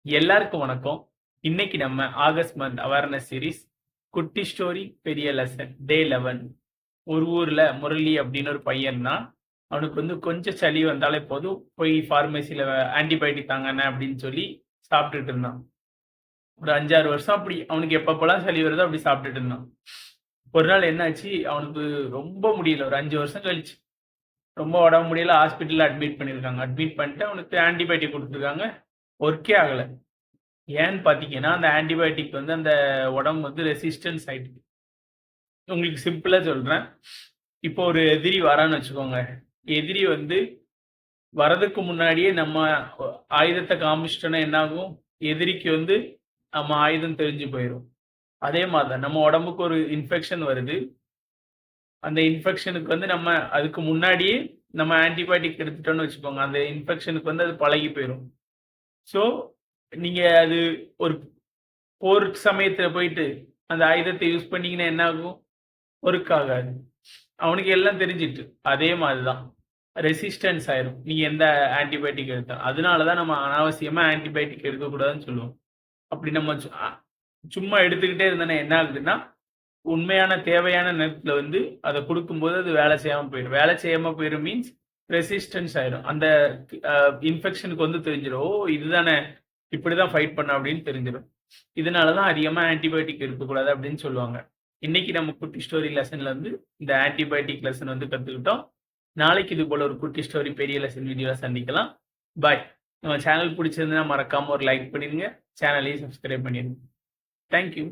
எல்லாருக்கும் வணக்கம். இன்னைக்கு நம்ம ஆகஸ்ட் மந்த் அவேர்னஸ் சீரிஸ் குட்டி ஸ்டோரி பெரிய லெசன் டே 11. ஒரு ஊர்ல முரளி அப்படின்னு ஒரு பையன் தான். அவனுக்கு கொஞ்சம் சளி வந்தாலே போதும் போய் ஃபார்மசியில ஆன்டிபயோட்டிக் தாங்கண்ணே அப்படின்னு சொல்லி சாப்பிட்டுட்டு இருந்தான். ஒரு 5-6 வருஷம் அப்படி அவனுக்கு எப்பப்பெல்லாம் சளி வருதோ அப்படி சாப்பிட்டுட்டு இருந்தான். ஒரு நாள் என்னாச்சு, அவனுக்கு ரொம்ப முடியல. ஒரு 5 வருஷம் கழிச்சு ரொம்ப உடம்பு முடியல, ஹாஸ்பிட்டல்ல அட்மிட் பண்ணியிருக்காங்க. அட்மிட் பண்ணிட்டு அவனுக்கு ஆன்டிபயோட்டிக் குடுத்துருக்காங்க. ஒர்க்கே ஆகல. ஏன்னு பார்த்தீங்கன்னா, அந்த ஆன்டிபயோட்டிக் அந்த உடம்பு ரெசிஸ்டன்ஸ் ஆயிடுது. உங்களுக்கு சிம்பிளா சொல்றேன். இப்போ ஒரு எதிரி வரான்னு வச்சுக்கோங்க. எதிரி வரதுக்கு முன்னாடியே நம்ம ஒ ஆயுதத்த காமிச்சுட்டோம்னா என்ன ஆகும்? எதிரிக்கு நம்ம ஆயுதம் தெரிஞ்சு போயிரும். அதே மாரி தான் நம்ம உடம்புக்கு ஒரு இன்ஃபெக்ஷன் வருது. அந்த இன்ஃபெக்ஷனுக்கு நம்ம அதுக்கு முன்னாடியே நம்ம ஆன்டிபயோட்டிக் எடுத்துட்டோம்னு வச்சுக்கோங்க. அந்த இன்ஃபெக்ஷனுக்கு அது பழகி போயிரும். ஸோ, நீங்க அது ஒரு போர் சமயத்துல போயிட்டு, அந்த ஆயுதத்த யூஸ் பண்ணீங்கன்னா என்ன ஆகும்? ஒர்க் ஆகாது. அவனுக்கு எல்லாம் தெரிஞ்சுட்டு. அதே மாரி தான். ரெசிஸ்டன்ஸ் ஆயிரும். நீங்க எந்த ஆன்டிபயோட்டிக் எடுத்தா. அதனால தான் நம்ம அனாவசியமா ஆன்டிபயோட்டிக் எடுக்கக்கூடாதுன்னு சொல்லுவோம். அப்படி நம்ம சும்மா எடுத்துக்கிட்டே இருந்தோம்னா என்ன ஆகுதுன்னா, உண்மையான தேவையான நேரத்துல அத குடுக்கும்போது அது வேலை செய்யாம போயிரும். வேலை செய்யாம போயிரும் மீன்ஸ் ரெசிஸ்டன்ஸ் ஆயிரும். அந்த அ இன்ஃபெக்ஷனுக்கு தெரிஞ்சிரும். ஓ! இதுதானே இப்படிதான் ஃபைட் பண்ணணும் அப்படின்னு தெரிஞ்சிரும். இதனால தான் அதிகமா ஆன்டிபயோட்டிக் எடுக்கக்கூடாது அப்படின்னு சொல்லுவாங்க. இன்னைக்கு நம்ம குட்டி ஸ்டோரி லெசன்ல இந்த ஆன்டிபயோட்டிக் லெசன் கத்துக்கிட்டோம். நாளைக்கு இது போல ஒரு குட்டி ஸ்டோரி பெரிய லெசன் வீடியோல சந்திக்கலாம். பாய். நம்ம சேனல் பிடிச்சிருந்தா மறக்காம ஒரு லைக் பண்ணிருங்க. சேனலையும் சப்ஸ்கிரைப் பண்ணிருங்க. Thank you.